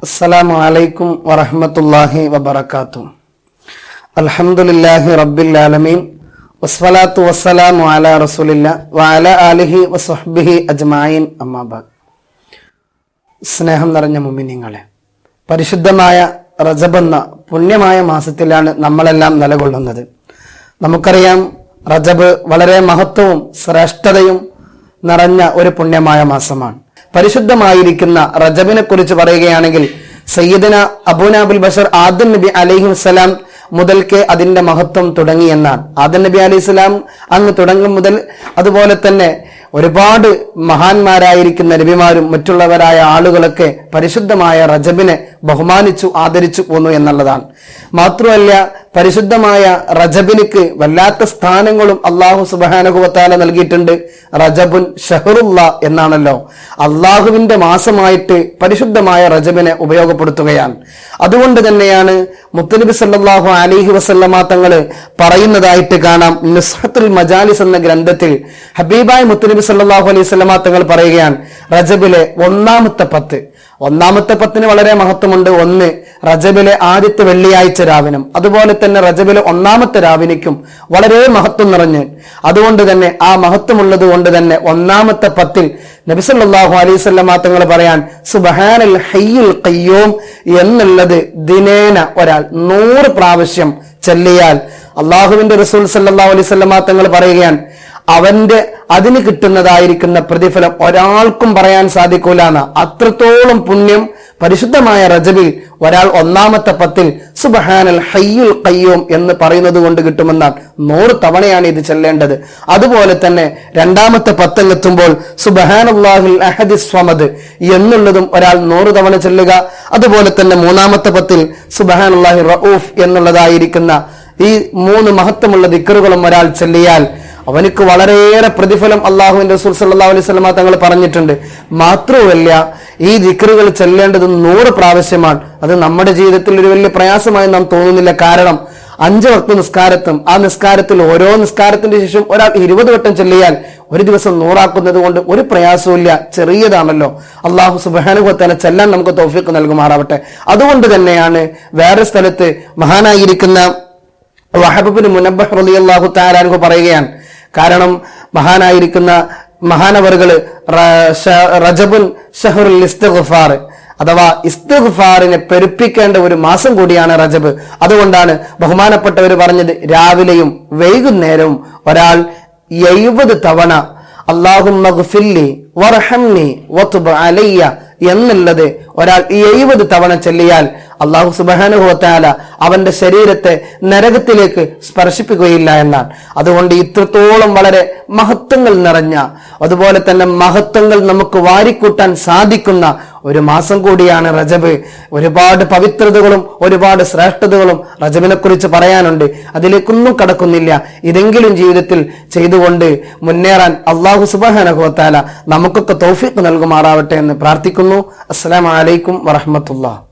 അസ്സലാമു അലൈക്കും വറഹ്മത്തുള്ളാഹി വബറകാതുഹു. അൽഹംദുലില്ലാഹി റബ്ബിൽ ആലമീൻ വസ്സലാത്തു വസ്സലാമു അലാ റസൂലില്ലാഹി വഅലാ ആലിഹി വസ്വഹ്ബിഹി അജ്മഈൻ. അമ്മാ ബഅദ്. സ്നേഹം നിറഞ്ഞ മുഅ്മിനീങ്ങളെ, പരിശുദ്ധമായ റജബ് എന്ന പുണ്യമായ മാസത്തിലാണ് നമ്മളെല്ലാം നിലകൊള്ളുന്നത്. നമുക്കറിയാം, റജബ് വളരെ മഹത്വവും ശ്രേഷ്ഠതയും നിറഞ്ഞ ഒരു പുണ്യമായ മാസമാണ്. പരിശുദ്ധമായിരിക്കുന്ന റജബിനെ കുറിച്ച് പറയുകയാണെങ്കിൽ സയ്യിദന അബൂനാബുൽ ബഷർ ആദം നബി അലൈഹിസ്സലാം മുതൽക്ക് അതിന്റെ മഹത്വം തുടങ്ങി എന്നാണ്. ആദം നബി അലൈഹിസ്സലാം അങ്ങ് തുടങ്ങും മുതൽ അതുപോലെ തന്നെ ഒരുപാട് മഹാന്മാരായിരിക്കുന്ന നബിമാരും മറ്റുള്ളവരായ ആളുകളൊക്കെ പരിശുദ്ധമായ റജബിനെ ബഹുമാനിച്ചു ആദരിച്ചു പോന്നു എന്നുള്ളതാണ്. മാത്രമല്ല, പരിശുദ്ധമായ റജബിനിക്ക് വല്ലാത്ത സ്ഥാനങ്ങളും അള്ളാഹു സുബ്ഹാനഹു വ തആല നൽകിയിട്ടുണ്ട്. റജബുൻ ഷഹറുല്ല എന്നാണല്ലോ. അള്ളാഹുവിന്റെ മാസമായിട്ട് പരിശുദ്ധമായ റജബിനെ ഉപയോഗപ്പെടുത്തുകയാണ്. അതുകൊണ്ട് തന്നെയാണ് മുത്തുനബി സല്ലല്ലാഹു അലൈഹി വസല്ലമ തങ്ങള് പറയുന്നതായിട്ട് കാണാം. നുസ്ഹത്തുൽ മജാലിസ് എന്ന ഗ്രന്ഥത്തിൽ ഹബീബായ മുത്തുനബി സല്ലല്ലാഹു അലൈഹി വസല്ലമ തങ്ങൾ പറയുകയാണ്, റജബിലെ ഒന്നാമത്തെ പത്തിന് വളരെ മഹത്വമുണ്ട്. ഒന്ന്, റജബിലെ ആദ്യത്തെ വെള്ളിയാഴ്ച രാവിനും അതുപോലെ തന്നെ റജബിലെ ഒന്നാമത്തെ രാവിനിക്കും വളരെ മഹത്വം നിറഞ്ഞ്, അതുകൊണ്ട് തന്നെ ആ മഹത്വമുള്ളത് കൊണ്ട് തന്നെ ഒന്നാമത്തെ പത്തിൽ നബി സല്ലല്ലാഹു അലൈഹി വസല്ലമ തങ്ങൾ പറയാൻ സുബ്ഹാനൽ ഹയ്യുൽ ഖയ്യൂം എന്നുള്ളത് ദിനേന ഒരാൾ 100 പ്രാവശ്യം ചൊല്ലിയാൽ അള്ളാഹുവിന്റെ റസൂൽ സല്ലല്ലാഹു അലൈഹി വസല്ലമ തങ്ങൾ പറയുകയാണ്, അവന്റെ അതിന് കിട്ടുന്നതായിരിക്കുന്ന പ്രതിഫലം ഒരാൾക്കും പറയാൻ സാധിക്കൂല എന്ന്. അത്രത്തോളം പുണ്യം പരിശുദ്ധമായ റജബിൽ ഒരാൾ ഒന്നാമത്തെ പത്തിൽ സുബ്ഹാനൽ ഹയ്യുൽ ഖയ്യൂം എന്ന് പറയുന്നത് കൊണ്ട് കിട്ടുമെന്നാണ്. 100 തവണയാണ് ഇത് ചെല്ലേണ്ടത്. അതുപോലെ തന്നെ രണ്ടാമത്തെ പത്തെത്തുമ്പോൾ സുബ്ഹാനല്ലാഹിൽ അഹദിസ് സ്വമദ് എന്നുള്ളതും ഒരാൾ 100 തവണ ചെല്ലുക. അതുപോലെ തന്നെ മൂന്നാമത്തെ പത്തിൽ സുബ്ഹാനല്ലാഹി റഊഫ് എന്നുള്ളതായിരിക്കുന്ന ഈ 3 മഹത്വമുള്ള ദിക്റുകളും ഒരാൾ ചൊല്ലിയാൽ അവനക്ക് വളരെയേറെ പ്രതിഫലം അള്ളാഹുവിന്റെ റസൂൽ സല്ലല്ലാഹു അലൈഹി വസല്ലമ തങ്ങൾ പറഞ്ഞിട്ടുണ്ട്. മാത്രവുമല്ല, ഈ ദിക്റുകൾ ചൊല്ലേണ്ടത് 100 പ്രാവശ്യമാണ്. അത് നമ്മുടെ ജീവിതത്തിൽ ഒരു വലിയ പ്രയാസമായി നാം തോന്നുന്നില്ല. കാരണം 5 വക്ത് നിസ്കാരത്തും ആ നിസ്കാരത്തിൽ ഓരോ നിസ്കാരത്തിന്റെ ശേഷം ഒരാൾ 20 വട്ടം ചൊല്ലിയാൽ ഒരു ദിവസം 100 ആക്കുന്നത് കൊണ്ട് ഒരു പ്രയാസവും ചെറിയതാണല്ലോ. അള്ളാഹു സുബ്ഹാനഹു വ തആല ചെല്ലാൻ നമുക്ക് തൗഫീഖ് നൽകുമാറാവട്ടെ. അതുകൊണ്ട് തന്നെയാണ് വേറെ സ്ഥലത്ത് മഹാനായിരിക്കുന്ന വഹബ് ഇബ്നു മുനബ്ബഹ് റളിയല്ലാഹു തആല അൻഹു പറയുകയാണ്, കാരണം മഹാനായിരിക്കുന്ന മഹാനവറുകള് റജബുൻ ഷഹറുൽ ഇസ്തിഗ്ഫാർ അഥവാ ഇസ്തിഗ്ഫാറിനെ പെരുപ്പിക്കേണ്ട ഒരു മാസം കൂടിയാണ് റജബ്. അതുകൊണ്ടാണ് ബഹുമാനപ്പെട്ടവർ പറഞ്ഞത്, രാവിലെയും വൈകുന്നേരവും ഒരാൾ 70 തവണ അല്ലാഹുമ്മ ഗ്ഫിർലി വർഹംനി വതുബ് അലയ്യ എന്നുള്ളത് ഒരാൾ 70 തവണ ചൊല്ലിയാൽ അള്ളാഹു സുബ്ഹാനഹു വ തആല അവന്റെ ശരീരത്തെ നരകത്തിലേക്ക് സ്പർശിപ്പിക്കുകയില്ല എന്നാണ്. അതുകൊണ്ട് ഇത്രത്തോളം വളരെ മഹത്വങ്ങൾ നിറഞ്ഞ, അതുപോലെ തന്നെ മഹത്വങ്ങൾ നമുക്ക് വാരിക്കൂട്ടാൻ സാധിക്കുന്ന ഒരു മാസം കൂടിയാണ് റജബ്. ഒരുപാട് പവിത്രതകളും ഒരുപാട് ശ്രേഷ്ഠതകളും റജബിനെ കുറിച്ച് പറയാനുണ്ട്. അതിലേക്കൊന്നും കടക്കുന്നില്ല. ഇതെങ്കിലും ജീവിതത്തിൽ ചെയ്തുകൊണ്ട് മുന്നേറാൻ അള്ളാഹു സുബ്ഹാനഹു വ തആല നമുക്കൊക്കെ തൗഫീഖ് നൽകുമാറാവട്ടെ എന്ന് പ്രാർത്ഥിക്കുന്നു. അസ്സലാമു അലൈക്കും വറഹ്മത്തുള്ളാഹി.